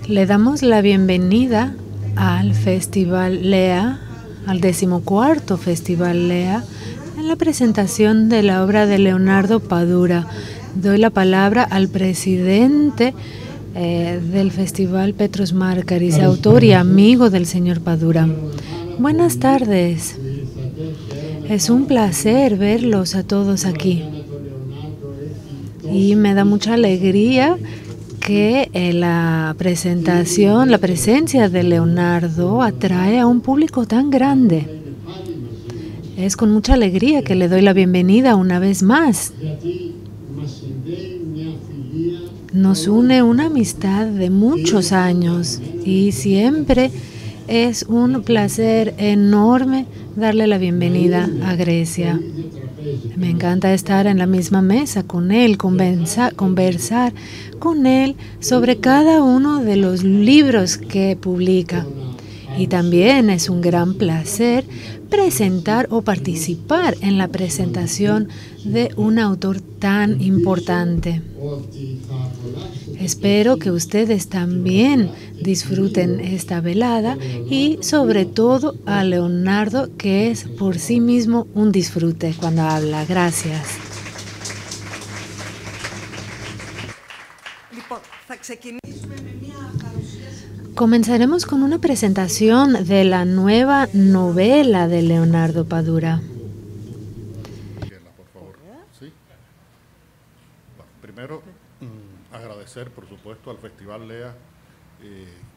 Le damos la bienvenida al Festival Lea, al 14º Festival Lea, en la presentación de la obra de Leonardo Padura. Doy la palabra al presidente del Festival, Petros Markaris, autor y amigo del señor Padura. Buenas tardes. Es un placer verlos a todos aquí. Y me da mucha alegría que la presentación, la presencia de Leonardo atrae a un público tan grande. Es con mucha alegría que le doy la bienvenida una vez más. Nos une una amistad de muchos años y siempre es un placer enorme darle la bienvenida a Grecia. Me encanta estar en la misma mesa con él, conversar con él sobre cada uno de los libros que publica. Y también es un gran placer presentar o participar en la presentación de un autor tan importante. Espero que ustedes también disfruten esta velada y sobre todo a Leonardo, que es por sí mismo un disfrute cuando habla. Gracias. Comenzaremos con una presentación de la nueva novela de Leonardo Padura. Por favor. ¿Sí? Bueno, primero, agradecer, por supuesto, al Festival Lea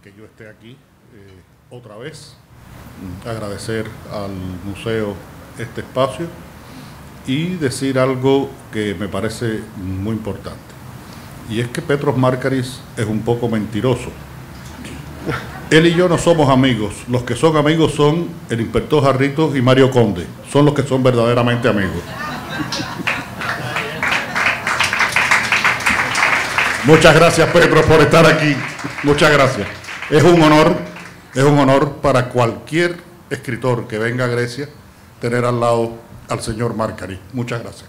que yo esté aquí otra vez. Agradecer al museo este espacio y decir algo que me parece muy importante. Y es que Petros Markaris es un poco mentiroso. Él y yo no somos amigos. Los que son amigos son el inspector Jarritos y Mario Conde. Son los que son verdaderamente amigos. Muchas gracias, Petros, por estar aquí. Muchas gracias. Es un honor para cualquier escritor que venga a Grecia tener al lado al señor Markaris. Muchas gracias.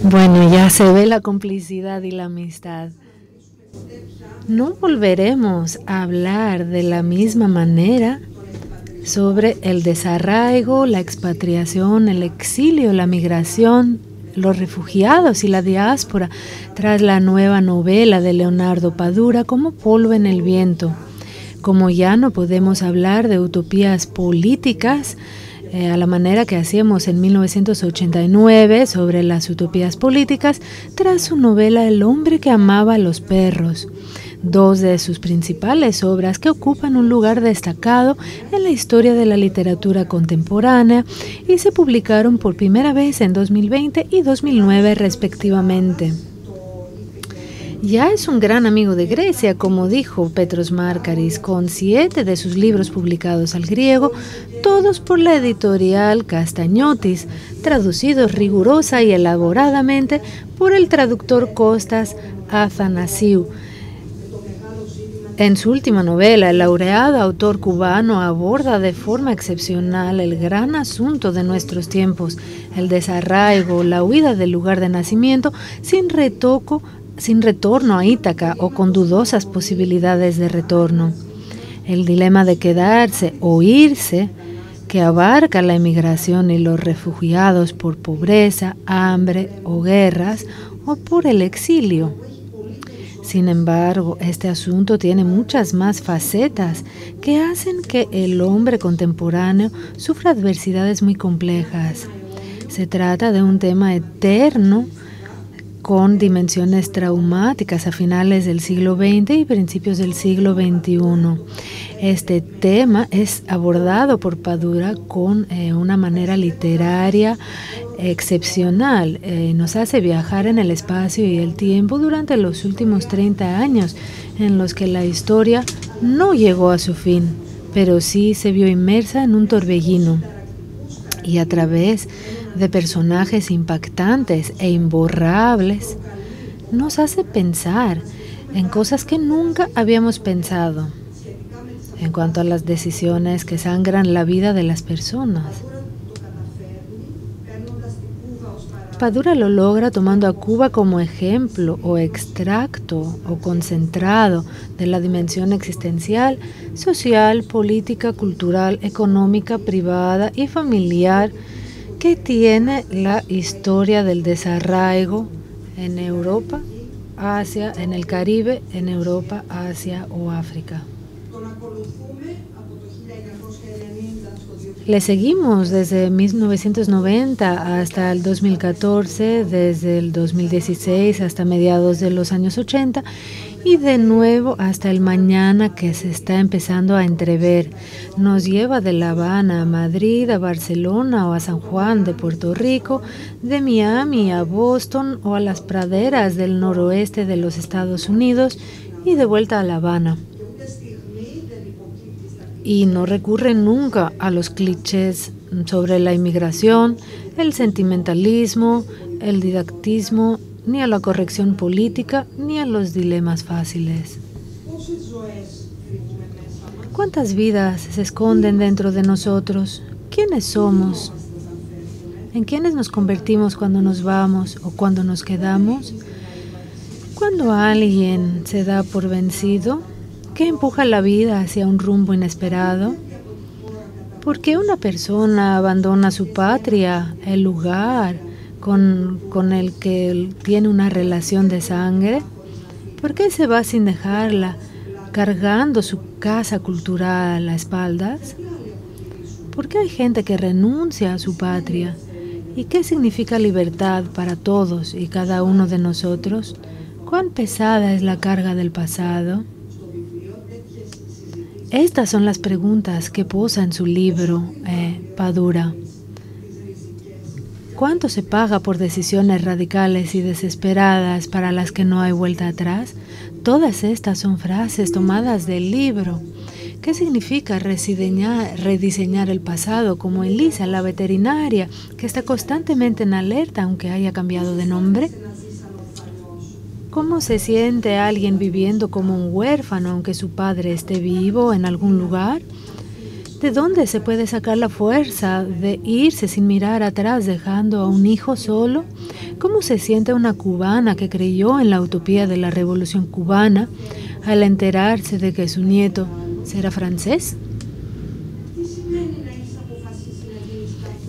Bueno, ya se ve la complicidad y la amistad. No volveremos a hablar de la misma manera sobre el desarraigo, la expatriación, el exilio, la migración, los refugiados y la diáspora tras la nueva novela de Leonardo Padura como polvo en el viento. Como ya no podemos hablar de utopías políticas a la manera que hacíamos en 1989 sobre las utopías políticas, tras su novela El hombre que amaba a los perros, dos de sus principales obras que ocupan un lugar destacado en la historia de la literatura contemporánea y se publicaron por primera vez en 2020 y 2009 respectivamente. Ya es un gran amigo de Grecia, como dijo Petros Markaris, con 7 de sus libros publicados al griego, todos por la editorial Castañotis, traducidos rigurosa y elaboradamente por el traductor Costas Athanasiou. En su última novela, el laureado autor cubano aborda de forma excepcional el gran asunto de nuestros tiempos, el desarraigo, la huida del lugar de nacimiento sin retorno a Ítaca o con dudosas posibilidades de retorno. El dilema de quedarse o irse, que abarca la emigración y los refugiados por pobreza, hambre o guerras, o por el exilio. Sin embargo, este asunto tiene muchas más facetas que hacen que el hombre contemporáneo sufra adversidades muy complejas. Se trata de un tema eterno con dimensiones traumáticas a finales del siglo XX y principios del siglo XXI. Este tema es abordado por Padura con una manera literaria excepcional. Nos hace viajar en el espacio y el tiempo durante los últimos 30 años, en los que la historia no llegó a su fin, pero sí se vio inmersa en un torbellino. Y a través de personajes impactantes e imborrables, nos hace pensar en cosas que nunca habíamos pensado. en cuanto a las decisiones que sangran la vida de las personas. Padura lo logra tomando a Cuba como ejemplo o extracto o concentrado de la dimensión existencial, social, política, cultural, económica, privada y familiar que tiene la historia del desarraigo en Europa, Asia, en el Caribe, en Europa, Asia o África. Le seguimos desde 1990 hasta el 2014, desde el 2016 hasta mediados de los años 80 y de nuevo hasta el mañana que se está empezando a entrever. Nos lleva de La Habana a Madrid, a Barcelona o a San Juan de Puerto Rico, de Miami a Boston o a las praderas del noroeste de los Estados Unidos y de vuelta a La Habana. Y no recurre nunca a los clichés sobre la inmigración, el sentimentalismo, el didactismo, ni a la corrección política, ni a los dilemas fáciles. ¿Cuántas vidas se esconden dentro de nosotros? ¿Quiénes somos? ¿En quiénes nos convertimos cuando nos vamos o cuando nos quedamos? Cuando alguien se da por vencido, ¿qué empuja la vida hacia un rumbo inesperado? ¿Por qué una persona abandona su patria, el lugar con el que tiene una relación de sangre? ¿Por qué se va sin dejarla, cargando su casa cultural a espaldas? ¿Por qué hay gente que renuncia a su patria? ¿Y qué significa libertad para todos y cada uno de nosotros? ¿Cuán pesada es la carga del pasado? Estas son las preguntas que posa en su libro Padura. ¿Cuánto se paga por decisiones radicales y desesperadas para las que no hay vuelta atrás? Todas estas son frases tomadas del libro. ¿Qué significa rediseñar el pasado, como Elisa, la veterinaria, que está constantemente en alerta aunque haya cambiado de nombre? ¿Cómo se siente alguien viviendo como un huérfano aunque su padre esté vivo en algún lugar? ¿De dónde se puede sacar la fuerza de irse sin mirar atrás dejando a un hijo solo? ¿Cómo se siente una cubana que creyó en la utopía de la Revolución Cubana al enterarse de que su nieto será francés?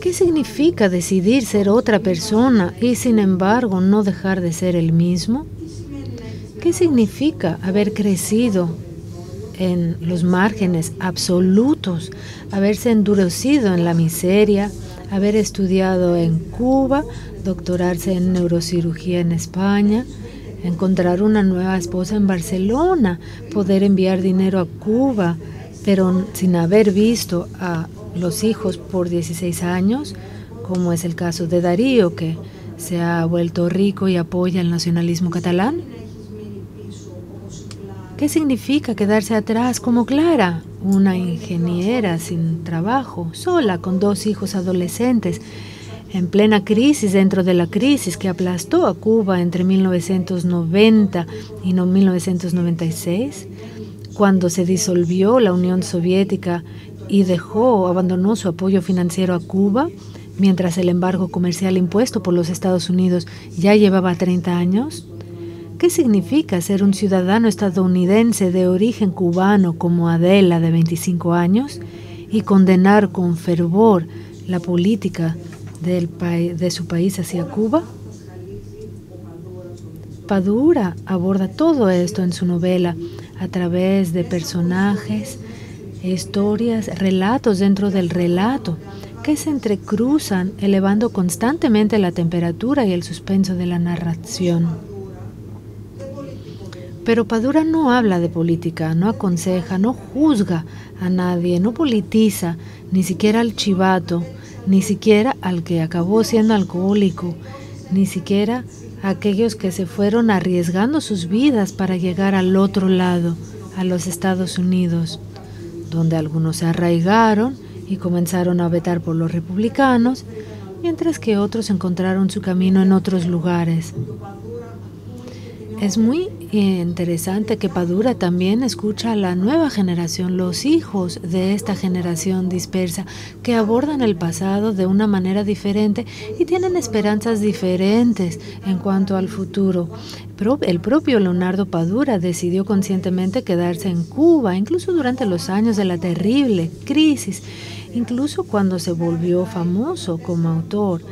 ¿Qué significa decidir ser otra persona y sin embargo no dejar de ser el mismo? ¿Qué significa haber crecido en los márgenes absolutos, haberse endurecido en la miseria, haber estudiado en Cuba, doctorarse en neurocirugía en España, encontrar una nueva esposa en Barcelona, poder enviar dinero a Cuba, pero sin haber visto a los hijos por 16 años, como es el caso de Darío, que se ha vuelto rico y apoya el nacionalismo catalán? ¿Qué significa quedarse atrás como Clara, una ingeniera sin trabajo, sola, con 2 hijos adolescentes, en plena crisis dentro de la crisis que aplastó a Cuba entre 1990 y 1996, cuando se disolvió la Unión Soviética y abandonó su apoyo financiero a Cuba, mientras el embargo comercial impuesto por los Estados Unidos ya llevaba 30 años? ¿Qué significa ser un ciudadano estadounidense de origen cubano como Adela, de 25 años, y condenar con fervor la política de su país hacia Cuba? Padura aborda todo esto en su novela a través de personajes, historias, relatos dentro del relato, que se entrecruzan, elevando constantemente la temperatura y el suspenso de la narración. Pero Padura no habla de política, no aconseja, no juzga a nadie, no politiza, ni siquiera al chivato, ni siquiera al que acabó siendo alcohólico, ni siquiera a aquellos que se fueron arriesgando sus vidas para llegar al otro lado, a los Estados Unidos, donde algunos se arraigaron y comenzaron a vetar por los republicanos, mientras que otros encontraron su camino en otros lugares. Es muy interesante que Padura también escucha a la nueva generación, los hijos de esta generación dispersa, que abordan el pasado de una manera diferente y tienen esperanzas diferentes en cuanto al futuro. El propio Leonardo Padura decidió conscientemente quedarse en Cuba, incluso durante los años de la terrible crisis, incluso cuando se volvió famoso como autor.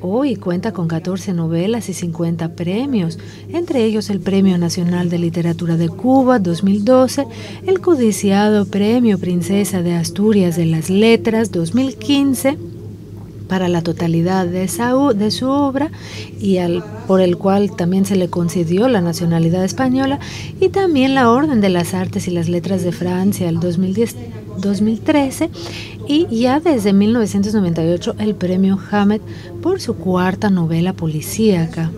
Hoy cuenta con 14 novelas y 50 premios, entre ellos el Premio Nacional de Literatura de Cuba 2012, el codiciado Premio Princesa de Asturias de las Letras 2015, para la totalidad de su obra y por el cual también se le concedió la nacionalidad española, y también la Orden de las Artes y las Letras de Francia el 2013, y ya desde 1998 el Premio Hamed por su cuarta novela policíaca.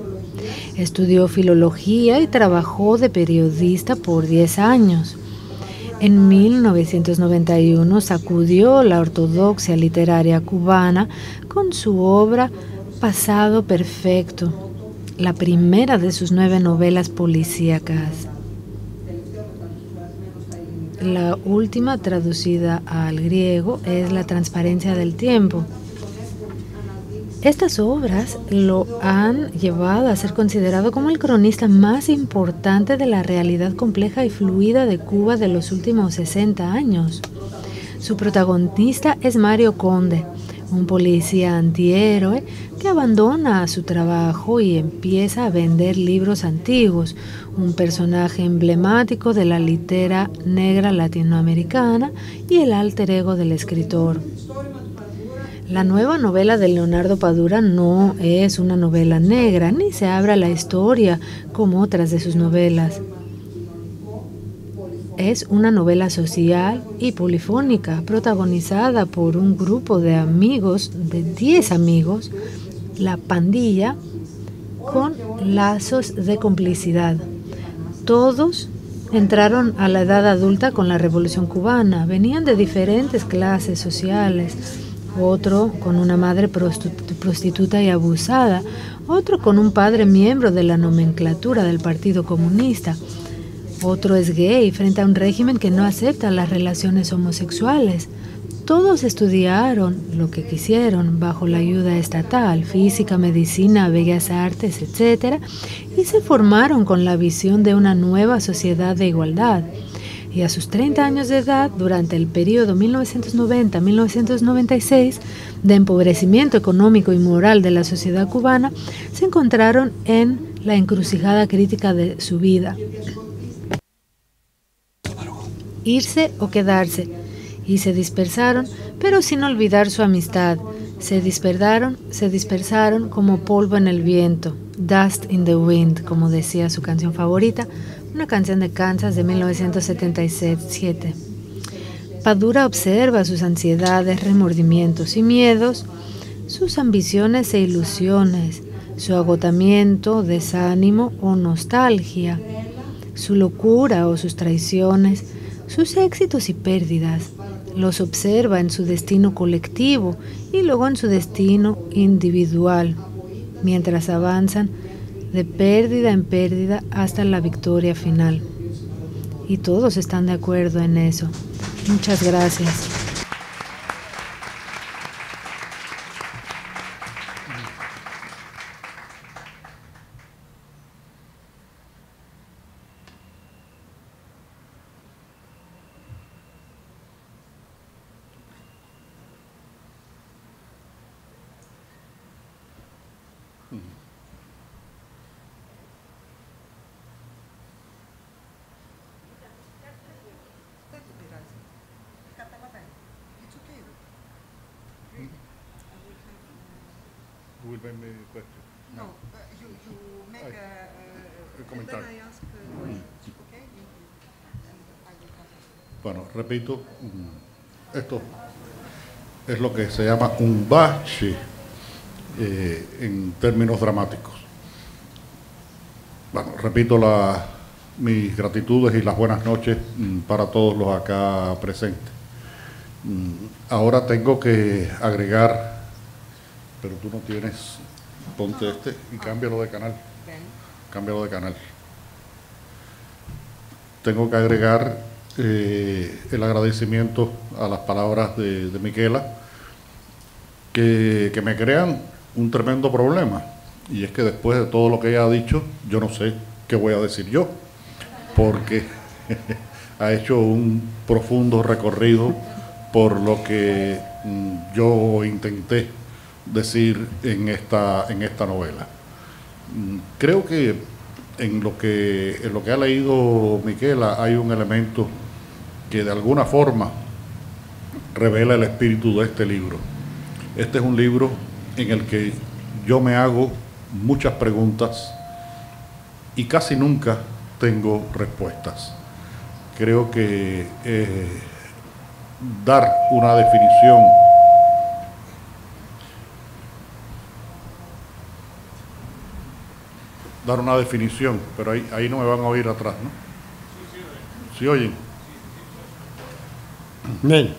Estudió filología y trabajó de periodista por 10 años. En 1991 sacudió la ortodoxia literaria cubana con su obra Pasado Perfecto, la primera de sus 9 novelas policíacas. La última, traducida al griego, es La Transparencia del Tiempo. Estas obras lo han llevado a ser considerado como el cronista más importante de la realidad compleja y fluida de Cuba de los últimos 60 años. Su protagonista es Mario Conde, un policía antihéroe que abandona su trabajo y empieza a vender libros antiguos, un personaje emblemático de la litera negra latinoamericana y el alter ego del escritor. La nueva novela de Leonardo Padura no es una novela negra, ni se abre la historia como otras de sus novelas. Es una novela social y polifónica, protagonizada por un grupo de amigos, de 10 amigos, la pandilla, con lazos de complicidad. Todos entraron a la edad adulta con la Revolución Cubana, venían de diferentes clases sociales. Otro con una madre prostituta y abusada, otro con un padre miembro de la nomenclatura del Partido Comunista, otro es gay frente a un régimen que no acepta las relaciones homosexuales. Todos estudiaron lo que quisieron bajo la ayuda estatal, física, medicina, bellas artes, etc., y se formaron con la visión de una nueva sociedad de igualdad. Y a sus 30 años de edad, durante el periodo 1990-1996, de empobrecimiento económico y moral de la sociedad cubana, se encontraron en la encrucijada crítica de su vida. Irse o quedarse. Y se dispersaron, pero sin olvidar su amistad. Se dispersaron como polvo en el viento, dust in the wind, como decía su canción favorita, una canción de Kansas de 1977. Padura observa sus ansiedades, remordimientos y miedos, sus ambiciones e ilusiones, su agotamiento, desánimo o nostalgia, su locura o sus traiciones, sus éxitos y pérdidas. Los observa en su destino colectivo y luego en su destino individual, mientras avanzan de pérdida en pérdida hasta la victoria final. Y todos están de acuerdo en eso. Muchas gracias. Will make me question. No, you make a comentario. Then I ask okay? And I will have Bueno, repito, esto es lo que se llama un bache en términos dramáticos. Bueno, repito mis gratitudes y las buenas noches para todos los acá presentes. Ahora tengo que agregar, pero tú no tienes, ponte este y cámbialo de canal. Cámbialo de canal. tengo que agregar el agradecimiento a las palabras de Miquela, que me crean un tremendo problema. Y es que después de todo lo que ella ha dicho, yo no sé qué voy a decir yo, porque ha hecho un profundo recorrido por lo que yo intenté decir en esta novela. Creo que en lo que ha leído Miquela hay un elemento que de alguna forma revela el espíritu de este libro. Este es un libro en el que yo me hago muchas preguntas y casi nunca tengo respuestas. Creo que dar una definición, pero ahí no me van a oír atrás, ¿no? ¿Sí oyen? Bien.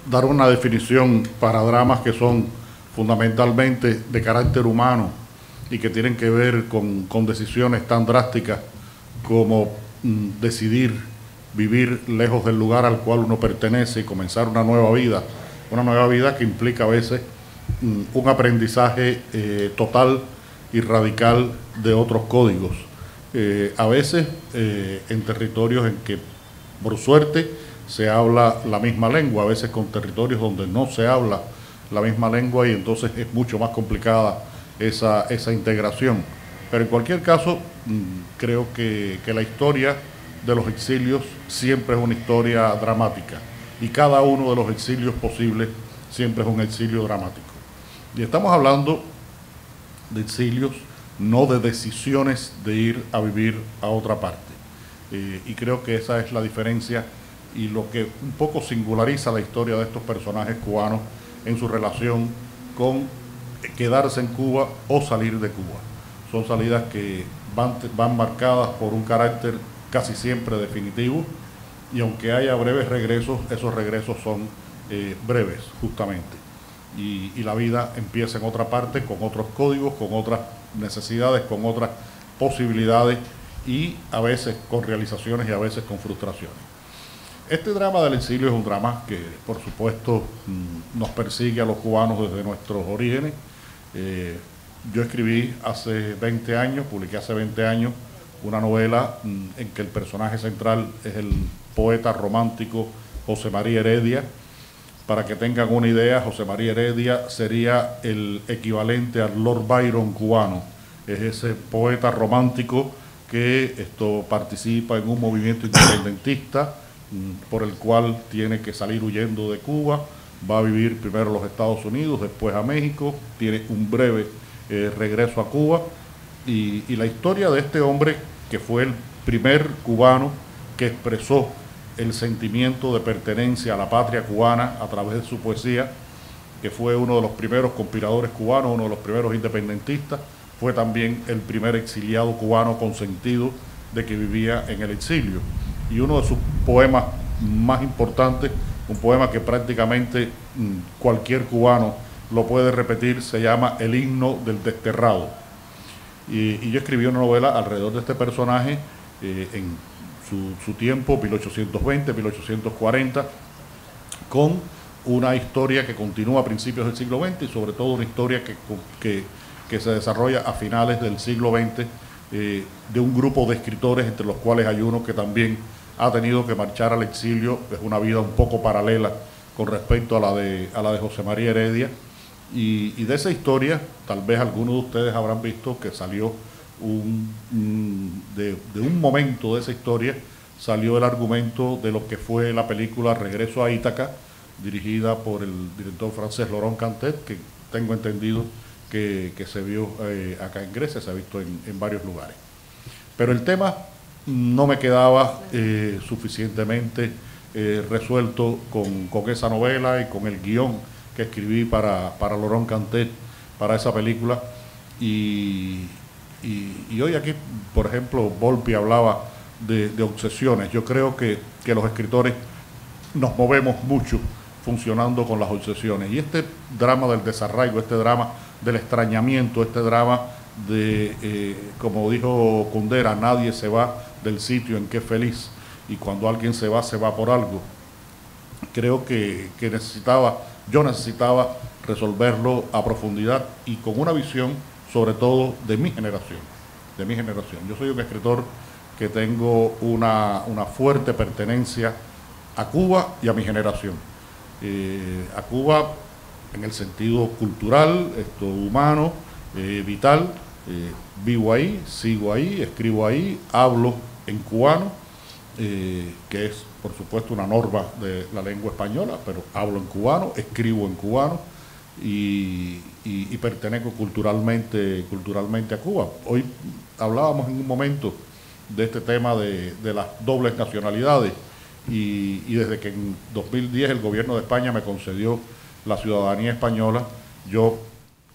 Dar una definición para dramas que son fundamentalmente de carácter humano y que tienen que ver con decisiones tan drásticas como decidir vivir lejos del lugar al cual uno pertenece y comenzar una nueva vida que implica a veces un aprendizaje total y radical de otros códigos, a veces en territorios en que por suerte se habla la misma lengua, a veces con territorios donde no se habla la misma lengua y entonces es mucho más complicada esa integración. Pero en cualquier caso, creo que la historia de los exilios siempre es una historia dramática y cada uno de los exilios posibles siempre es un exilio dramático. Y estamos hablando de exilios, no de decisiones de ir a vivir a otra parte. Y creo que esa es la diferencia y lo que un poco singulariza la historia de estos personajes cubanos en su relación con quedarse en Cuba o salir de Cuba. Son salidas que van marcadas por un carácter casi siempre definitivo y aunque haya breves regresos, esos regresos son breves justamente. Y la vida empieza en otra parte, con otros códigos, con otras necesidades, con otras posibilidades y a veces con realizaciones y a veces con frustraciones. Este drama del exilio es un drama que, por supuesto, nos persigue a los cubanos desde nuestros orígenes. Yo escribí hace 20 años, publiqué hace 20 años, una novela en que el personaje central es el poeta romántico José María Heredia. Para que tengan una idea, José María Heredia sería el equivalente al Lord Byron cubano. Es ese poeta romántico que participa en un movimiento independentista por el cual tiene que salir huyendo de Cuba, va a vivir primero en los Estados Unidos, después a México, tiene un breve regreso a Cuba y la historia de este hombre que fue el primer cubano que expresó el sentimiento de pertenencia a la patria cubana a través de su poesía, que fue uno de los primeros conspiradores cubanos, uno de los primeros independentistas, fue también el primer exiliado cubano consentido de que vivía en el exilio. Y uno de sus poemas más importantes, un poema que prácticamente cualquier cubano lo puede repetir, se llama El himno del desterrado. Y yo escribí una novela alrededor de este personaje en su tiempo, 1820, 1840, con una historia que continúa a principios del siglo XX y sobre todo una historia que se desarrolla a finales del siglo XX de un grupo de escritores, entre los cuales hay uno que también ha tenido que marchar al exilio. Es una vida un poco paralela con respecto a la de José María Heredia. Y de esa historia, tal vez algunos de ustedes habrán visto que salió de un momento de esa historia, salió el argumento de lo que fue la película Regreso a Ítaca, dirigida por el director francés Laurent Cantet, que tengo entendido que se vio acá en Grecia, se ha visto en varios lugares. Pero el tema no me quedaba suficientemente resuelto con esa novela y con el guión que escribí para Laurent Cantet, para esa película. Y hoy aquí, por ejemplo, Volpi hablaba de obsesiones. Yo creo que los escritores nos movemos mucho funcionando con las obsesiones. Y este drama del desarraigo, este drama del extrañamiento, este drama como dijo Kundera, nadie se va del sitio en que es feliz, y cuando alguien se va por algo. Creo que yo necesitaba resolverlo a profundidad y con una visión, sobre todo, de mi generación. Yo soy un escritor que tengo una fuerte pertenencia a Cuba y a mi generación. A Cuba en el sentido cultural, humano, vital. Vivo ahí, sigo ahí, escribo ahí, hablo en cubano, que es por supuesto una norma de la lengua española, pero hablo en cubano, escribo en cubano y pertenezco culturalmente a Cuba. Hoy hablábamos en un momento de este tema de las dobles nacionalidades y desde que en 2010 el gobierno de España me concedió la ciudadanía española, yo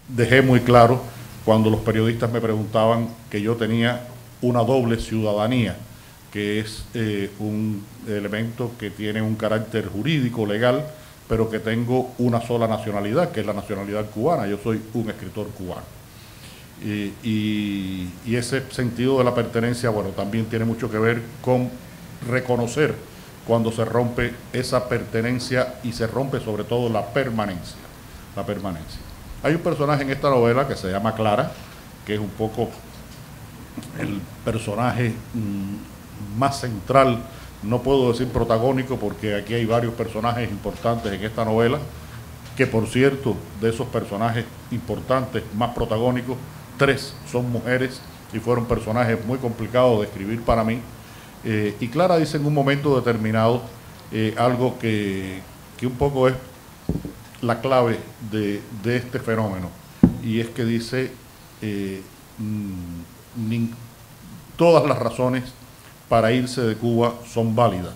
dejé muy claro cuando los periodistas me preguntaban que yo tenía una doble ciudadanía, que es un elemento que tiene un carácter jurídico, legal, pero que tengo una sola nacionalidad, que es la nacionalidad cubana. Yo soy un escritor cubano. Y ese sentido de la pertenencia, bueno, también tiene mucho que ver con reconocer cuando se rompe esa pertenencia y se rompe sobre todo la permanencia. Hay un personaje en esta novela que se llama Clara, que es un poco el personaje más central, no puedo decir protagónico porque aquí hay varios personajes importantes en esta novela, que por cierto, de esos personajes importantes, más protagónicos, 3 son mujeres y fueron personajes muy complicados de escribir para mí. Y Clara dice en un momento determinado algo que un poco es la clave de este fenómeno, y es que dice todas las razones para irse de Cuba son válidas,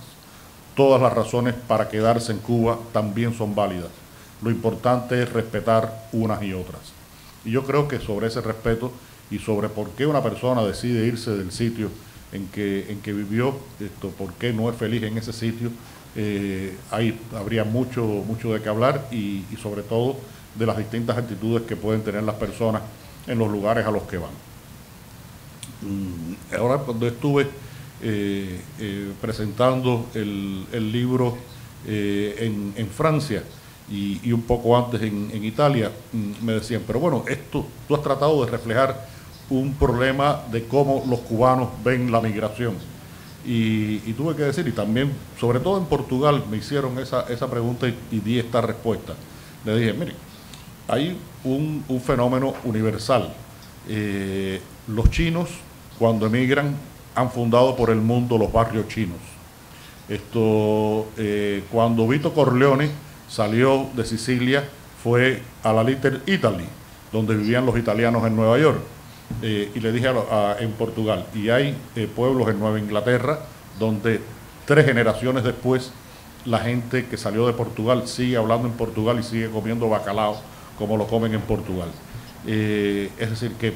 todas las razones para quedarse en Cuba también son válidas, lo importante es respetar unas y otras. Y yo creo que sobre ese respeto y sobre por qué una persona decide irse del sitio en que vivió, por qué no es feliz en ese sitio, habría mucho de qué hablar y sobre todo de las distintas actitudes que pueden tener las personas en los lugares a los que van. Ahora, cuando estuve presentando el libro en Francia y un poco antes en Italia, me decían, pero bueno, tú has tratado de reflejar un problema de cómo los cubanos ven la migración. Y tuve que decir, y también, sobre todo en Portugal, me hicieron esa pregunta y di esta respuesta. Le dije, miren, hay un fenómeno universal. Los chinos, cuando emigran, han fundado por el mundo los barrios chinos. Cuando Vito Corleone salió de Sicilia, fue a la Little Italy, donde vivían los italianos en Nueva York. Y le dije en Portugal, y hay pueblos en Nueva Inglaterra donde 3 generaciones después la gente que salió de Portugal sigue hablando en Portugal y sigue comiendo bacalao como lo comen en Portugal. Es decir, que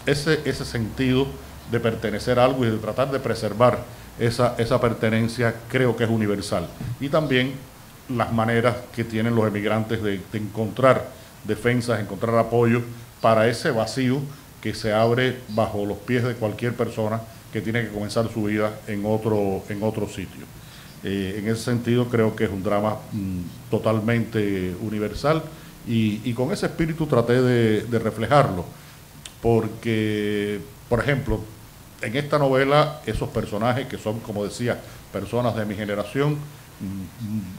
ese sentido de pertenecer a algo y de tratar de preservar esa pertenencia creo que es universal. Y también las maneras que tienen los emigrantes de encontrar defensas, encontrar apoyo para ese vacío que se abre bajo los pies de cualquier persona que tiene que comenzar su vida en otro sitio. En ese sentido creo que es un drama totalmente universal y con ese espíritu traté de reflejarlo, porque, por ejemplo, en esta novela esos personajes que son, como decía, personas de mi generación,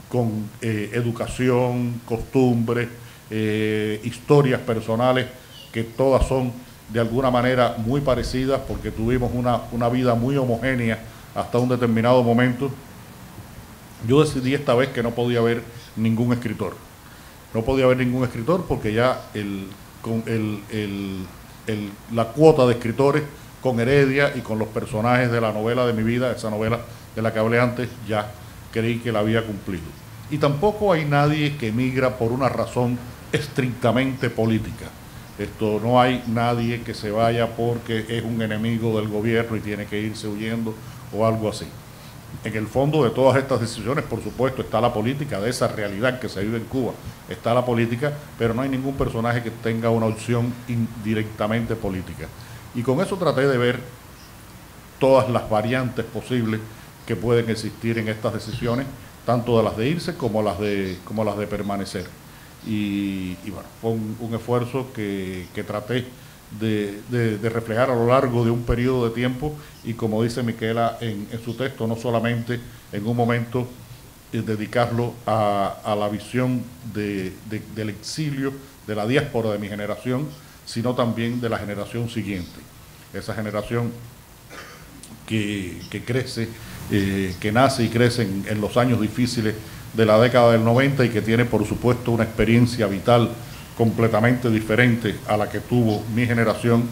con educación, costumbres, historias personales que todas son de alguna manera muy parecidas porque tuvimos una vida muy homogénea hasta un determinado momento. Yo decidí esta vez que no podía haber ningún escritor. No podía haber ningún escritor porque ya la cuota de escritores con Heredia y con los personajes de la novela de mi vida, esa novela de la que hablé antes, ya creí que la había cumplido. Y tampoco hay nadie que emigra por una razón estrictamente política. No hay nadie que se vaya porque es un enemigo del gobierno y tiene que irse huyendo o algo así. En el fondo de todas estas decisiones, por supuesto, está la política, de esa realidad que se vive en Cuba, está la política, pero no hay ningún personaje que tenga una opción indirectamente política. Y con eso traté de ver todas las variantes posibles que pueden existir en estas decisiones, tanto de las de irse como las de permanecer. Y bueno, fue un esfuerzo que traté de reflejar a lo largo de un periodo de tiempo, y como dice Miquela en su texto, no solamente en un momento dedicarlo a la visión del exilio, de la diáspora de mi generación, sino también de la generación siguiente, esa generación que crece, que nace y crece en los años difíciles de la década del 90 y que tiene, por supuesto, una experiencia vital completamente diferente a la que tuvo mi generación,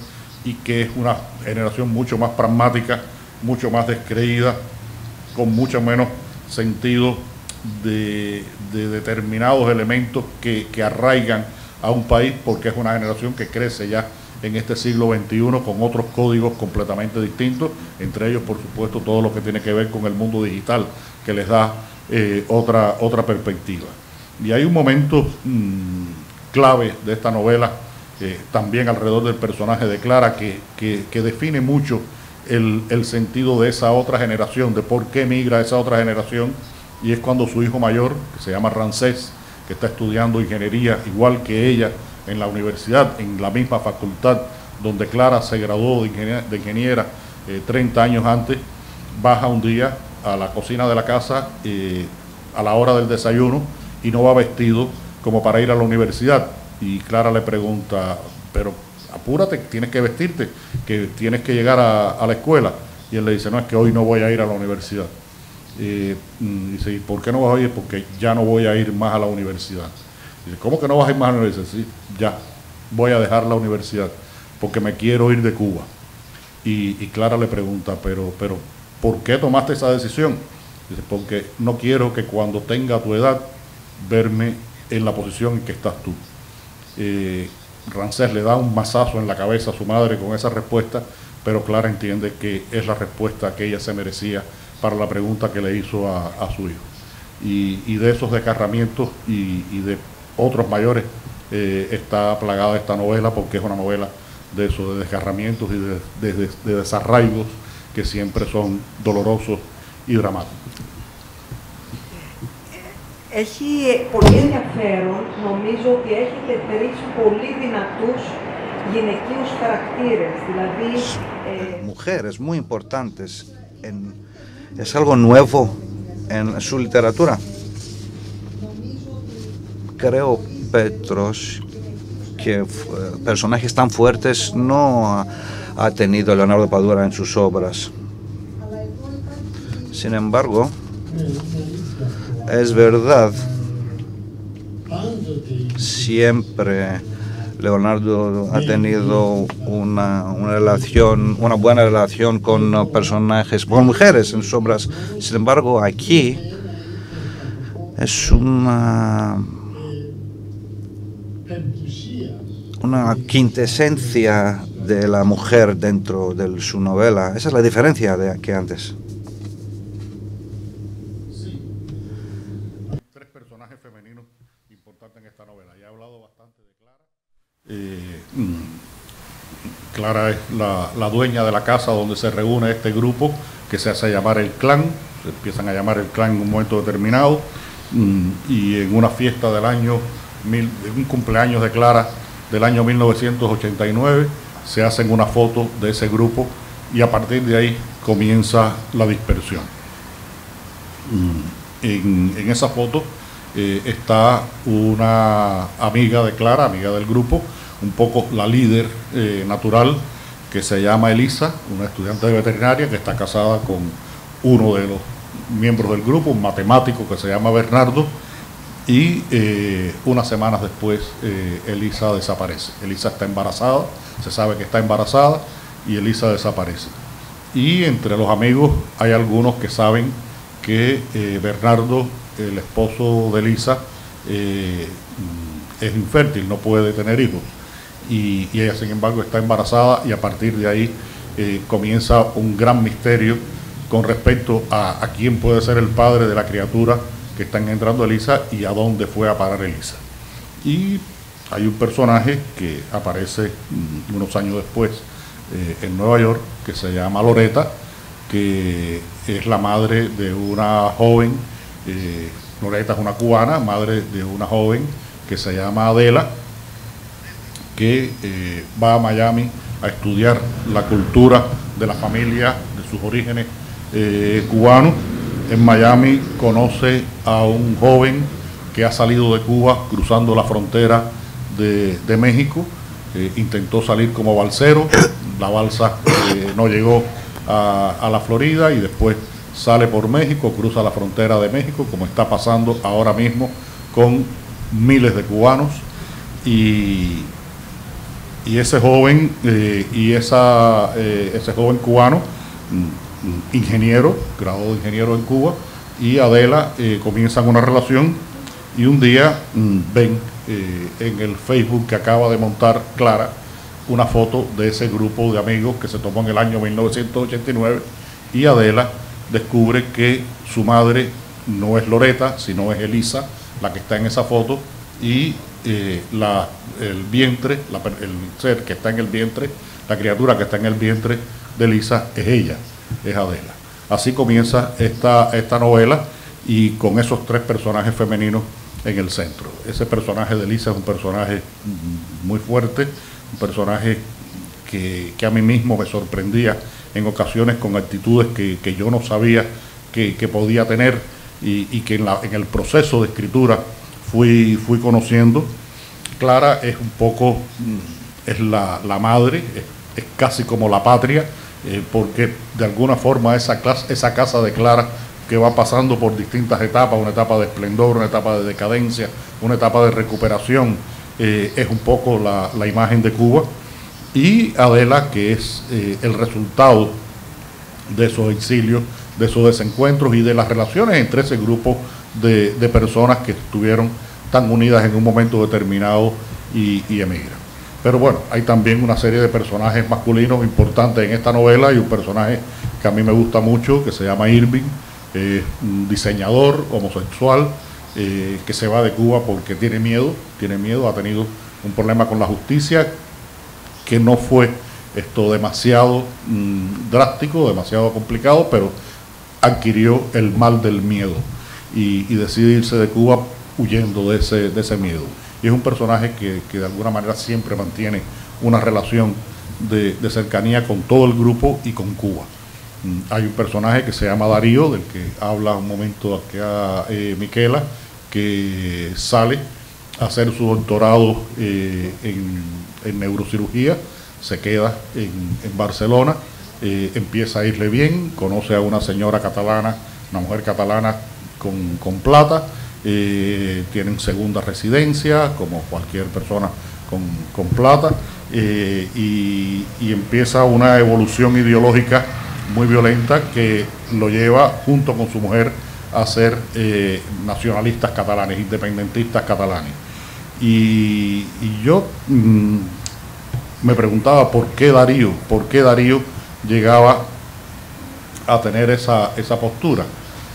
y que es una generación mucho más pragmática, mucho más descreída, con mucho menos sentido de determinados elementos que arraigan a un país, porque es una generación que crece ya en este siglo XXI con otros códigos completamente distintos, entre ellos, por supuesto, todo lo que tiene que ver con el mundo digital, que les da otra perspectiva. Y hay un momento clave de esta novela, también alrededor del personaje de Clara, que define mucho el sentido de esa otra generación, de por qué migra esa otra generación, y es cuando su hijo mayor, que se llama Ramsés, que está estudiando ingeniería igual que ella en la universidad, en la misma facultad donde Clara se graduó de ingeniera 30 años antes, baja un día a la cocina de la casa a la hora del desayuno y no va vestido como para ir a la universidad. Y Clara le pregunta, pero apúrate, tienes que vestirte, que tienes que llegar a la escuela. Y él le dice, no, es que hoy no voy a ir a la universidad. Dice, ¿y por qué no vas a ir? Porque ya no voy a ir más a la universidad. Dice, ¿cómo que no vas a ir más a la universidad? Sí, ya, voy a dejar la universidad, porque me quiero ir de Cuba. Y Clara le pregunta, pero ¿por qué tomaste esa decisión? Dice, porque no quiero que cuando tenga tu edad, verme en la posición en que estás tú. Ramsés le da un mazazo en la cabeza a su madre con esa respuesta, pero Clara entiende que es la respuesta que ella se merecía para la pregunta que le hizo a su hijo. Y de esos desgarramientos y de otros mayores está plagada esta novela, porque es una novela de eso, de desgarramientos y de desarraigos que siempre son dolorosos y dramáticos. Έχει πολύ ενδιαφέρον, νομίζω ότι έχετε τρεις πολύ δυνατούς γυναικείους χαρακτήρες, δηλαδή... Mujeres muy importantes, es algo nuevo en su literatura. Creo, Petros, que personajes tan fuertes no ha tenido Leonardo Padura en sus obras. Sin embargo, es verdad, siempre Leonardo ha tenido una buena relación con personajes, con mujeres en sus obras. Sin embargo, aquí es una quintesencia de la mujer dentro de su novela. Esa es la diferencia que antes. Tres personajes femeninos importantes en esta novela. Ya he hablado bastante de Clara. Clara es la dueña de la casa donde se reúne este grupo que se hace llamar el clan. Se empiezan a llamar el clan en un momento determinado, y en una fiesta del año, un cumpleaños de Clara del año 1989, se hacen una foto de ese grupo y a partir de ahí comienza la dispersión. En esa foto está una amiga de Clara, amiga del grupo, un poco la líder natural, que se llama Elisa, una estudiante de veterinaria que está casada con uno de los miembros del grupo, un matemático que se llama Bernardo, y unas semanas después Elisa desaparece. Elisa está embarazada, se sabe que está embarazada y Elisa desaparece. Y entre los amigos hay algunos que saben que Bernardo, el esposo de Elisa, es infértil, no puede tener hijos. Y ella, sin embargo, está embarazada, y a partir de ahí comienza un gran misterio con respecto a quién puede ser el padre de la criatura que está engendrando Elisa y a dónde fue a parar Elisa. Y hay un personaje que aparece unos años después en Nueva York, que se llama Loretta, que es la madre de una joven, Loretta es una cubana, madre de una joven que se llama Adela, que va a Miami a estudiar la cultura de la familia, de sus orígenes cubanos. En Miami conoce a un joven que ha salido de Cuba cruzando la frontera de México, intentó salir como balsero, la balsa no llegó a la Florida y después sale por México, cruza la frontera de México, como está pasando ahora mismo con miles de cubanos, y ese joven ese joven cubano, ingeniero, graduado de ingeniero en Cuba, y Adela comienzan una relación, y un día ven en el Facebook que acaba de montar Clara una foto de ese grupo de amigos que se tomó en el año 1989, y Adela descubre que su madre no es Loretta, sino es Elisa, la que está en esa foto, y el vientre, el ser que está en el vientre, la criatura que está en el vientre de Elisa es ella, es Adela. Así comienza esta novela, y con esos tres personajes femeninos en el centro. Ese personaje de Elisa es un personaje muy fuerte, un personaje que a mí mismo me sorprendía en ocasiones con actitudes que yo no sabía que podía tener, y que en el proceso de escritura fui conociendo. Clara es un poco, es la madre, es casi como la patria, porque de alguna forma esa casa de Clara, que va pasando por distintas etapas, una etapa de esplendor, una etapa de decadencia, una etapa de recuperación, es un poco la imagen de Cuba. Y Adela, que es el resultado de esos exilios, de esos desencuentros y de las relaciones entre ese grupo de personas que estuvieron tan unidas en un momento determinado y emigran. Pero bueno, hay también una serie de personajes masculinos importantes en esta novela, y un personaje que a mí me gusta mucho, que se llama Irving, un diseñador homosexual que se va de Cuba porque tiene miedo, ha tenido un problema con la justicia que no fue demasiado drástico, demasiado complicado, pero adquirió el mal del miedo y decide irse de Cuba huyendo de ese miedo. Y es un personaje que de alguna manera siempre mantiene una relación de cercanía con todo el grupo y con Cuba. Hay un personaje que se llama Darío, del que habla un momento acá Miquela, que sale a hacer su doctorado en neurocirugía, se queda en Barcelona, empieza a irle bien, conoce a una señora catalana, una mujer catalana con plata, tienen segunda residencia, como cualquier persona con plata, y empieza una evolución ideológica muy violenta que lo lleva junto con su mujer a ser nacionalistas catalanes, independentistas catalanes. Y yo me preguntaba por qué Darío llegaba a tener esa postura,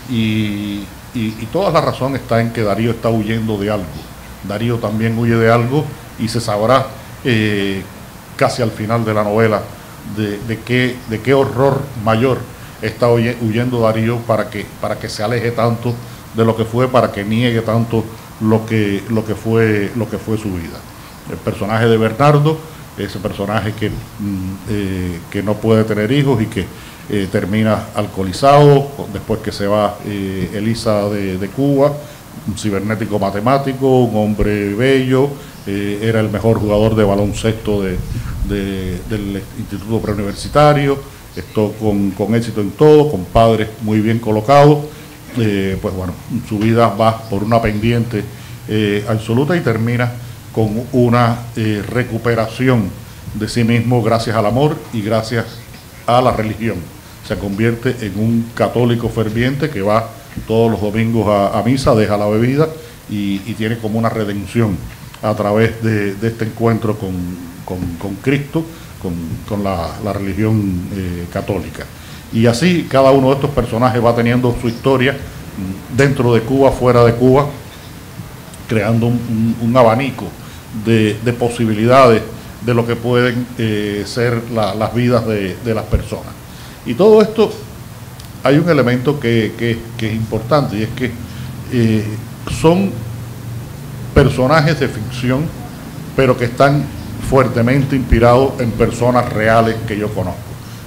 y toda la razón está en que Darío está huyendo de algo. Darío también huye de algo, y se sabrá casi al final de la novela de qué horror mayor está huyendo Darío para que se aleje tanto de lo que fue, para que niegue tanto lo que fue su vida. El personaje de Bernardo, ese personaje que no puede tener hijos y que termina alcoholizado después que se va Elisa de Cuba, un cibernético matemático, un hombre bello, era el mejor jugador de baloncesto del Instituto Preuniversitario, esto con éxito en todo, con padres muy bien colocados. Pues bueno, su vida va por una pendiente absoluta y termina con una recuperación de sí mismo gracias al amor y gracias a la religión. Se convierte en un católico ferviente que va todos los domingos a misa, deja la bebida y tiene como una redención a través de este encuentro con Cristo, con la religión católica. Y así cada uno de estos personajes va teniendo su historia dentro de Cuba, fuera de Cuba, creando un abanico de posibilidades de lo que pueden ser las vidas de las personas. Y todo esto, hay un elemento que es importante, y es que son personajes de ficción, pero que están fuertemente inspirados en personas reales que yo conozco.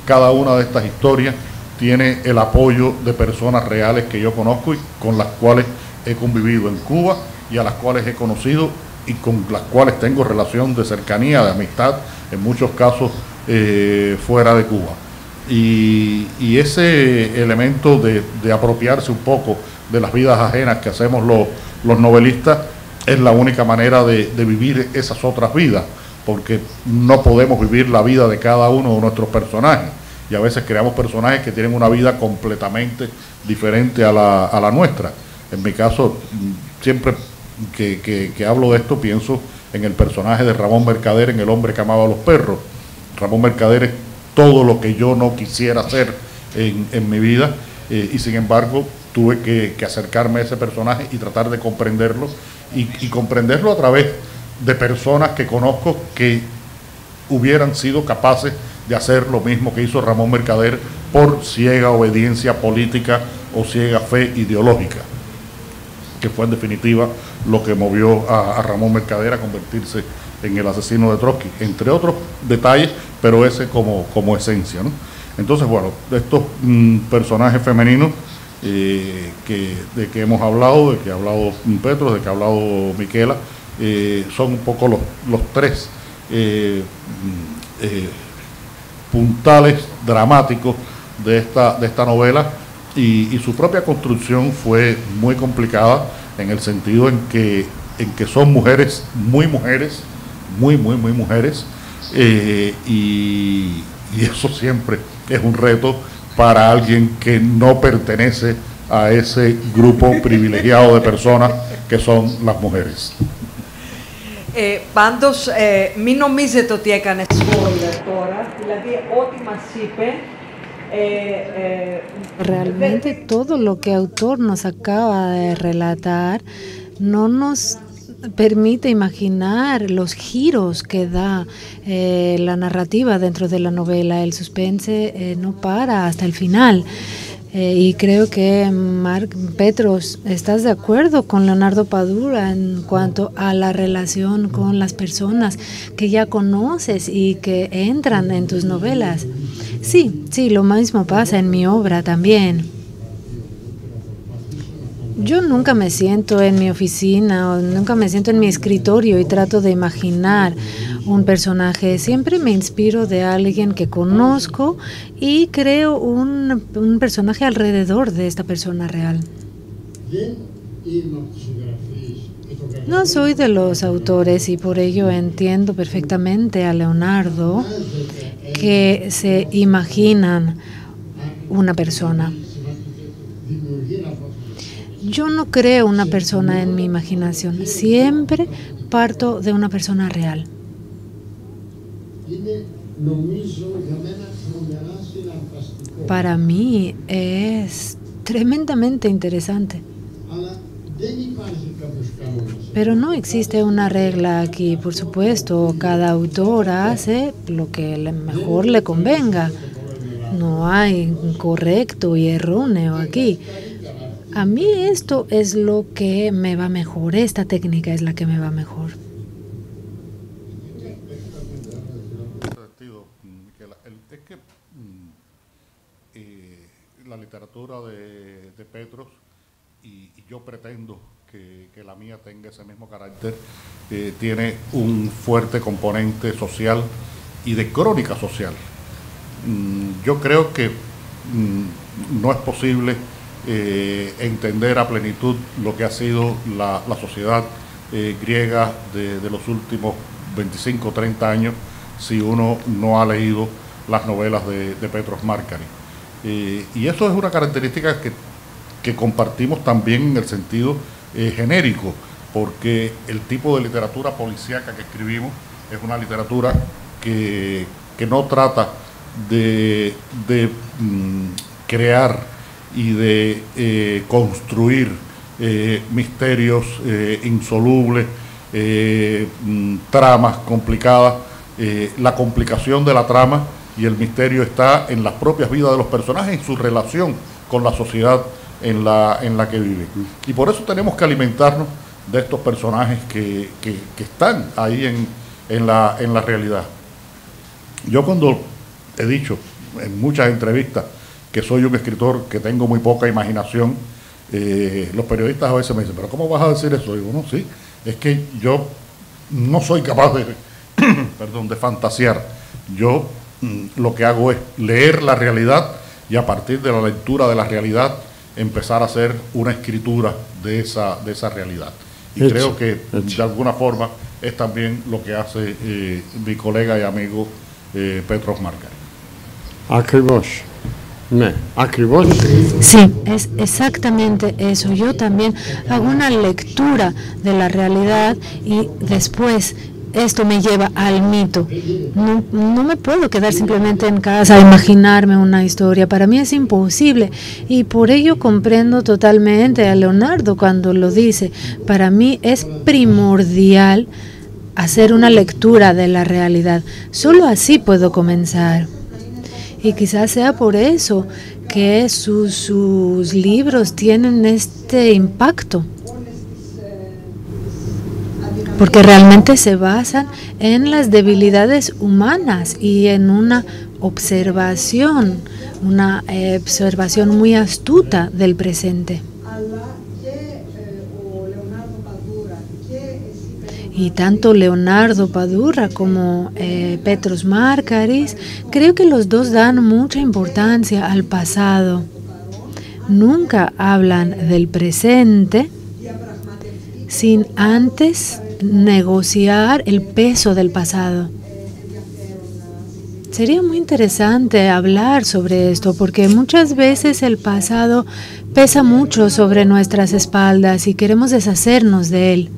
Cada una de estas historias tiene el apoyo de personas reales que yo conozco y con las cuales he convivido en Cuba y a las cuales he conocido y con las cuales tengo relación de cercanía, de amistad, en muchos casos fuera de Cuba. Y ese elemento de apropiarse un poco de las vidas ajenas que hacemos los novelistas es la única manera de vivir esas otras vidas, porque no podemos vivir la vida de cada uno de nuestros personajes, y a veces creamos personajes que tienen una vida completamente diferente a la nuestra. En mi caso, siempre que hablo de esto, pienso en el personaje de Ramón Mercader, en El hombre que amaba a los perros. Ramón Mercader es todo lo que yo no quisiera ser en mi vida, y sin embargo tuve que acercarme a ese personaje y tratar de comprenderlo, y comprenderlo a través de personas que conozco que hubieran sido capaces de hacer lo mismo que hizo Ramón Mercader por ciega obediencia política o ciega fe ideológica, que fue en definitiva lo que movió a Ramón Mercader a convertirse en el asesino de Trotsky, entre otros detalles, pero ese como esencia, ¿no? Entonces, bueno, estos personajes femeninos de que hemos hablado, de que ha hablado Petros, de que ha hablado Miquela, son un poco los tres puntales dramáticos de esta novela, y su propia construcción fue muy complicada en el sentido en que son mujeres, muy mujeres, muy mujeres, y eso siempre es un reto para alguien que no pertenece a ese grupo privilegiado de personas que son las mujeres. Πάντως μην νομίζετε ότι έκανε spoiler τώρα, δηλαδή ό,τι μας είπε. Realmente todo lo que el autor nos acaba de relatar no nos permite imaginar los giros que da la narrativa dentro de la novela. El suspense no para hasta el final. Y creo que Petros, ¿estás de acuerdo con Leonardo Padura en cuanto a la relación con las personas que ya conoces y que entran en tus novelas? Sí, lo mismo pasa en mi obra también. Yo nunca me siento en mi oficina o nunca me siento en mi escritorio y trato de imaginar un personaje. Siempre me inspiro de alguien que conozco y creo un personaje alrededor de esta persona real. No soy de los autores y por ello entiendo perfectamente a Leonardo, que se imaginan una persona. Yo no creo una persona en mi imaginación, siempre parto de una persona real. Para mí es tremendamente interesante. Pero no existe una regla aquí, por supuesto, cada autor hace lo que mejor le convenga. No hay correcto y erróneo aquí. A mí esto es lo que me va mejor, esta técnica es la que me va mejor. Es que la literatura de Petros, y yo pretendo que la mía tenga ese mismo carácter, tiene un fuerte componente social y de crónica social. Yo creo que no es posible entender a plenitud lo que ha sido la sociedad griega de los últimos 25 o 30 años si uno no ha leído las novelas de Petros Márkaris. Y eso es una característica que compartimos también en el sentido genérico, porque el tipo de literatura policíaca que escribimos es una literatura que no trata de crear y de construir misterios insolubles, tramas complicadas. La complicación de la trama y el misterio está en las propias vidas de los personajes, en su relación con la sociedad en la que viven. Y por eso tenemos que alimentarnos de estos personajes que están ahí en la realidad. Yo cuando he dicho en muchas entrevistas que soy un escritor que tengo muy poca imaginación, los periodistas a veces me dicen, ¿pero cómo vas a decir eso? Y digo, no, sí, es que yo no soy capaz de, perdón, de fantasear. Yo lo que hago es leer la realidad y a partir de la lectura de la realidad empezar a hacer una escritura de esa realidad. Y creo que de alguna forma es también lo que hace mi colega y amigo Petros Markáris. Sí, es exactamente eso. Yo también hago una lectura de la realidad y después esto me lleva al mito. No me puedo quedar simplemente en casa a imaginarme una historia. Para mí es imposible y por ello comprendo totalmente a Leonardo cuando lo dice. Para mí es primordial hacer una lectura de la realidad. Solo así puedo comenzar. Y quizás sea por eso que sus libros tienen este impacto. Porque realmente se basan en las debilidades humanas y en una observación muy astuta del presente. Y tanto Leonardo Padura como Petros Markáris, creo que los dos dan mucha importancia al pasado. Nunca hablan del presente sin antes negociar el peso del pasado. Sería muy interesante hablar sobre esto porque muchas veces el pasado pesa mucho sobre nuestras espaldas y queremos deshacernos de él.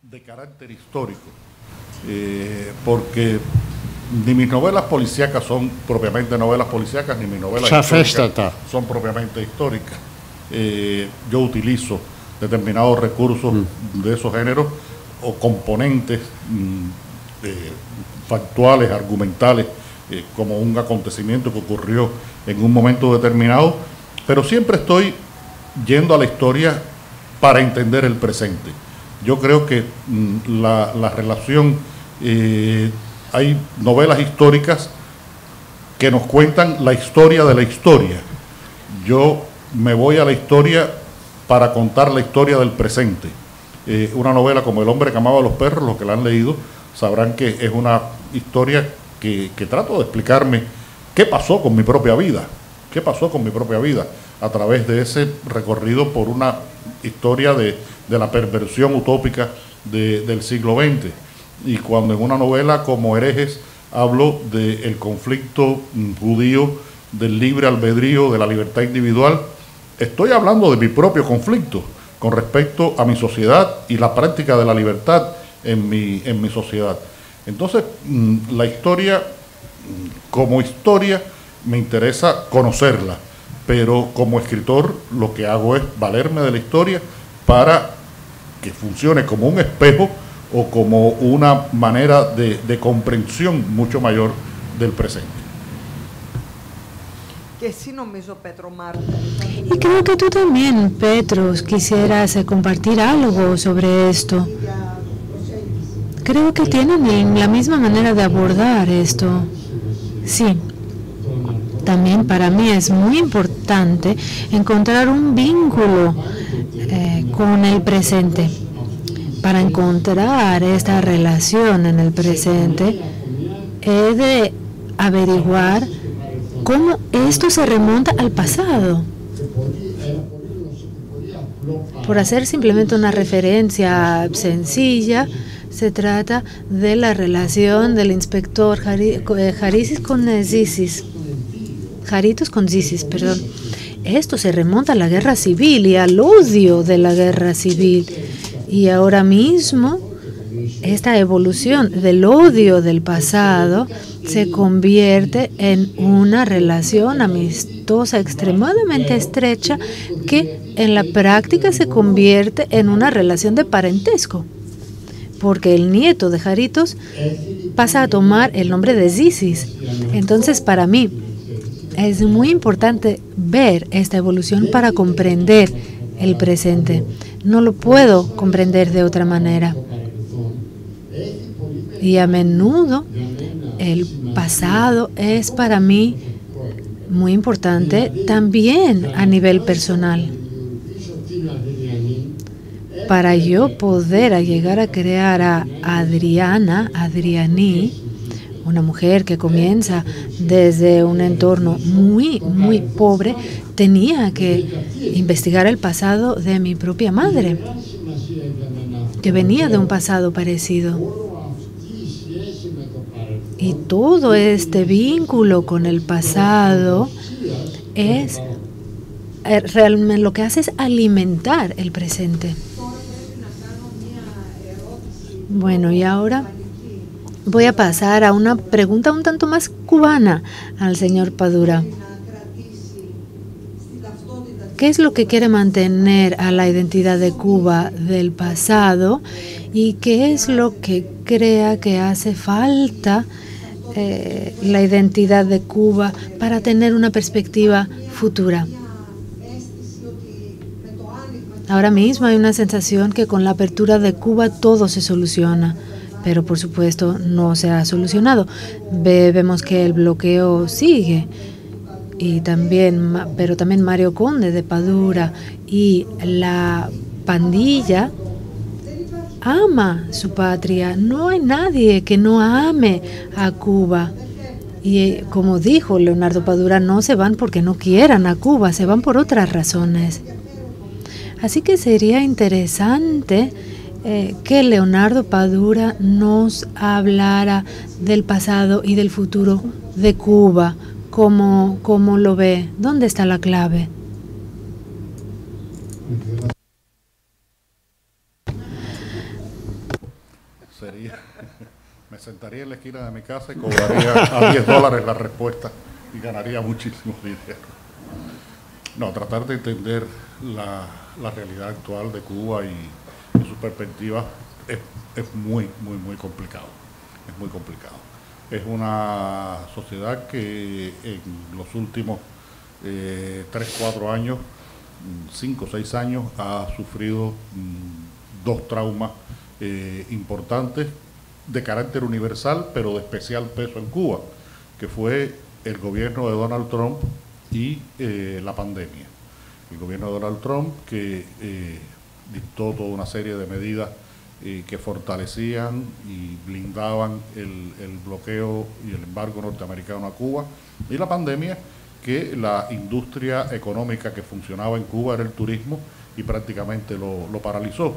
De carácter histórico, porque ni mis novelas policíacas son propiamente novelas policíacas, ni mis novelas históricas son propiamente históricas. Yo utilizo determinados recursos de esos géneros o componentes factuales, argumentales, como un acontecimiento que ocurrió en un momento determinado, pero siempre estoy yendo a la historia para entender el presente. Yo creo que la relación, hay novelas históricas que nos cuentan la historia de la historia. Yo me voy a la historia para contar la historia del presente. Una novela como El hombre que amaba a los perros, los que la han leído sabrán que es una historia que trato de explicarme qué pasó con mi propia vida, a través de ese recorrido por una historia de la perversión utópica del siglo XX. Y cuando en una novela como Herejes hablo del conflicto judío, del libre albedrío, de la libertad individual, estoy hablando de mi propio conflicto con respecto a mi sociedad y la práctica de la libertad en mi sociedad. Entonces, la historia, como historia, me interesa conocerla, pero como escritor lo que hago es valerme de la historia para que funcione como un espejo o como una manera de comprensión mucho mayor del presente. Y creo que tú también, Petros, quisieras compartir algo sobre esto. Creo que tienen la misma manera de abordar esto. Sí. También para mí es muy importante encontrar un vínculo con el presente. Para encontrar esta relación en el presente, he de averiguar cómo esto se remonta al pasado. Por hacer simplemente una referencia sencilla, se trata de la relación del inspector Jaritos con Zisis, perdón. Esto se remonta a la guerra civil y al odio de la guerra civil. Y ahora mismo, esta evolución del odio del pasado se convierte en una relación amistosa extremadamente estrecha que en la práctica se convierte en una relación de parentesco, porque el nieto de Jaritos pasa a tomar el nombre de Zisis. Entonces, para mí, es muy importante ver esta evolución para comprender el presente. No lo puedo comprender de otra manera. Y a menudo el pasado es para mí muy importante también a nivel personal. Para yo poder llegar a crear a Adriani, una mujer que comienza desde un entorno muy, muy pobre, tenía que investigar el pasado de mi propia madre, que venía de un pasado parecido. Y todo este vínculo con el pasado es realmente lo que hace es alimentar el presente. Bueno, y ahora voy a pasar a una pregunta un tanto más cubana al señor Padura. ¿Qué es lo que quiere mantener a la identidad de Cuba del pasado y qué es lo que crea que hace falta la identidad de Cuba para tener una perspectiva futura? Ahora mismo hay una sensación que con la apertura de Cuba todo se soluciona, pero por supuesto no se ha solucionado. Vemos que el bloqueo sigue, y pero también Mario Conde de Padura y la pandilla ama su patria. No hay nadie que no ame a Cuba. Y como dijo Leonardo Padura, no se van porque no quieran a Cuba, se van por otras razones. Así que sería interesante que Leonardo Padura nos hablara del pasado y del futuro de Cuba. ¿Cómo lo ve? ¿Dónde está la clave? Me sentaría en la esquina de mi casa y cobraría a $10 la respuesta y ganaría muchísimo dinero. No, tratar de entender la realidad actual de Cuba y su perspectiva es muy complicado. Es muy complicado. Es una sociedad que en los últimos 3, 4 años, 5, 6 años, ha sufrido 2 traumas importantes de carácter universal, pero de especial peso en Cuba, que fue el gobierno de Donald Trump y la pandemia. El gobierno de Donald Trump, que dictó toda una serie de medidas que fortalecían y blindaban el bloqueo y el embargo norteamericano a Cuba, y la pandemia, que la industria económica que funcionaba en Cuba era el turismo y prácticamente lo paralizó,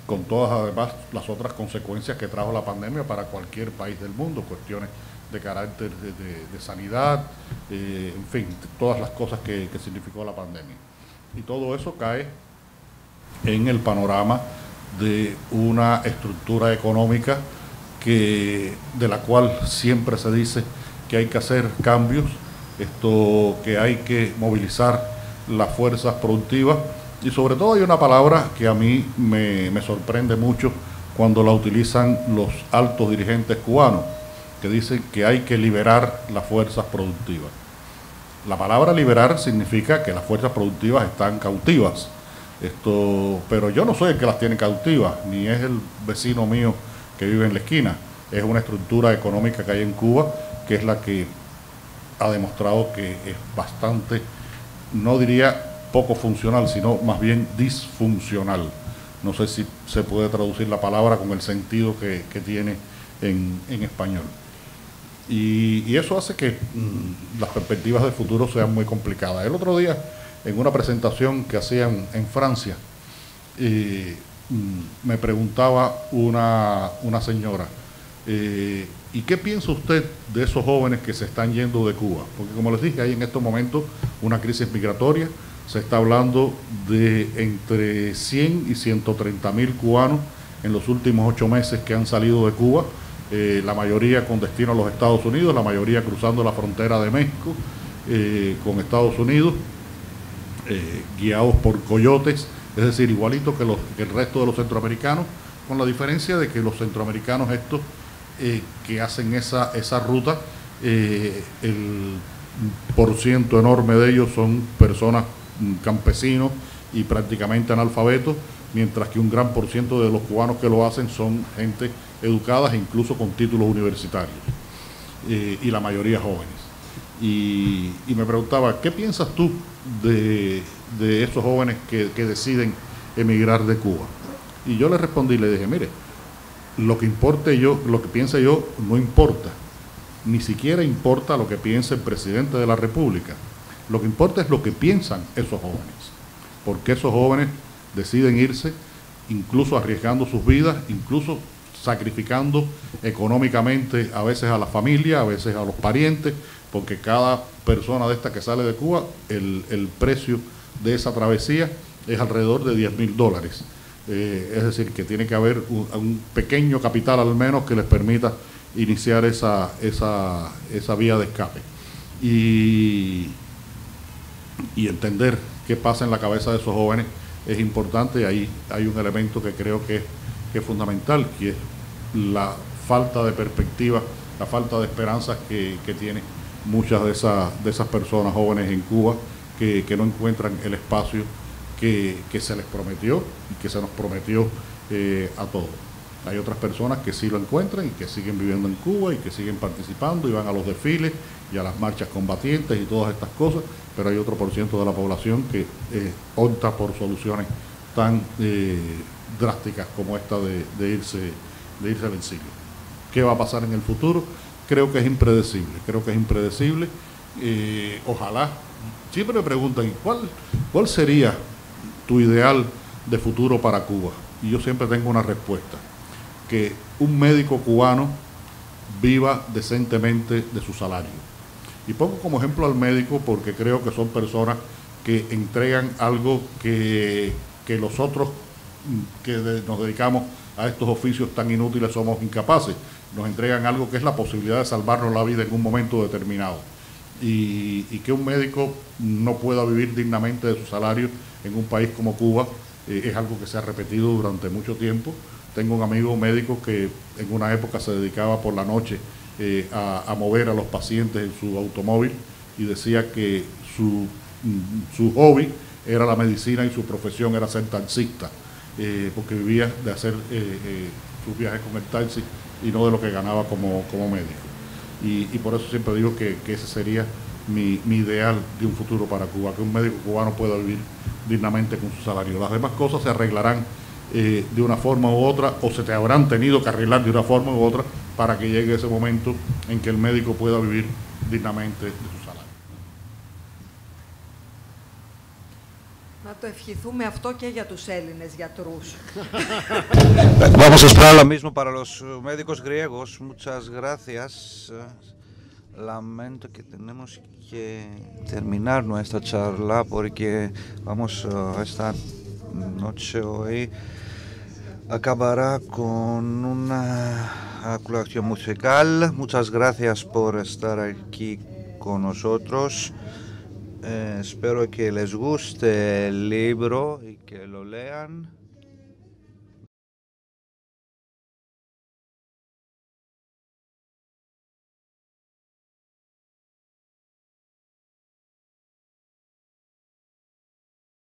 con todas además las otras consecuencias que trajo la pandemia para cualquier país del mundo, cuestiones de carácter de sanidad, en fin, todas las cosas que significó la pandemia. Y todo eso cae en el panorama de una estructura económica de la cual siempre se dice que hay que hacer cambios, que hay que movilizar las fuerzas productivas, y sobre todo hay una palabra que a mí me sorprende mucho cuando la utilizan los altos dirigentes cubanos, que dicen que hay que liberar las fuerzas productivas. La palabra liberar significa que las fuerzas productivas están cautivas. Pero yo no soy el que las tiene cautivas, ni es el vecino mío que vive en la esquina. Es una estructura económica que hay en Cuba, que es la que ha demostrado que es bastante, no diría poco funcional, sino más bien disfuncional. No sé si se puede traducir la palabra con el sentido que tiene en español. Y eso hace que las perspectivas de futuro sean muy complicadas. El otro día, en una presentación que hacían en Francia, me preguntaba una señora, ¿y qué piensa usted de esos jóvenes que se están yendo de Cuba? Porque como les dije, hay en estos momentos una crisis migratoria, se está hablando de entre 100 y 130.000 cubanos en los últimos 8 meses que han salido de Cuba, la mayoría con destino a los Estados Unidos, la mayoría cruzando la frontera de México con Estados Unidos, guiados por coyotes, es decir, igualito que el resto de los centroamericanos, con la diferencia de que los centroamericanos estos que hacen esa ruta, el porciento enorme de ellos son personas campesinos y prácticamente analfabetos, mientras que un gran porciento de los cubanos que lo hacen son gente educada e incluso con títulos universitarios, y la mayoría jóvenes. Y me preguntaba, ¿qué piensas tú de esos jóvenes que deciden emigrar de Cuba? Y yo le respondí, le dije, mire, lo que piense yo no importa, ni siquiera importa lo que piense el presidente de la República. Lo que importa es lo que piensan esos jóvenes, porque esos jóvenes deciden irse, incluso arriesgando sus vidas, incluso sacrificando económicamente a veces a la familia, a veces a los parientes, porque cada persona de esta que sale de Cuba, el precio de esa travesía es alrededor de $10.000. Es decir, que tiene que haber un pequeño capital al menos que les permita iniciar esa vía de escape. Y entender qué pasa en la cabeza de esos jóvenes es importante. Ahí hay un elemento que creo que es fundamental, que es la falta de perspectiva, la falta de esperanzas que tienen muchas de esas personas jóvenes en Cuba que no encuentran el espacio que se les prometió y que se nos prometió a todos. Hay otras personas que sí lo encuentran y que siguen viviendo en Cuba y que siguen participando y van a los desfiles y a las marchas combatientes y todas estas cosas, pero hay otro porciento de la población que opta por soluciones tan drásticas como esta de irse al exilio. ¿Qué va a pasar en el futuro? Creo que es impredecible, ojalá. Siempre me preguntan, ¿cuál sería tu ideal de futuro para Cuba? Y yo siempre tengo una respuesta: que un médico cubano viva decentemente de su salario. Y pongo como ejemplo al médico porque creo que son personas que entregan algo que los otros que nos dedicamos a estos oficios tan inútiles somos incapaces. Nos entregan algo que es la posibilidad de salvarnos la vida en un momento determinado. Y que un médico no pueda vivir dignamente de su salario en un país como Cuba es algo que se ha repetido durante mucho tiempo. Tengo un amigo médico que en una época se dedicaba por la noche a mover a los pacientes en su automóvil y decía que su hobby era la medicina y su profesión era ser taxista, porque vivía de hacer sus viajes con el taxi y no de lo que ganaba como médico. Y por eso siempre digo que ese sería mi ideal de un futuro para Cuba, que un médico cubano pueda vivir dignamente con su salario. Las demás cosas se arreglarán de una forma u otra, o se te habrán tenido que arreglar de una forma u otra para que llegue ese momento en que el médico pueda vivir dignamente de su salario. Να το ευχηθούμε αυτό και για τους Έλληνες γιατρούς. Vamos a esperar lo mismo para los médicos griegos. Muchas gracias. Lamento que tenemos que terminar nuestra charla porque vamos esta noche hoy acabará con una colaboración musical. Muchas gracias por estar aquí con nosotros. Espero que les guste el libro y que lo lean.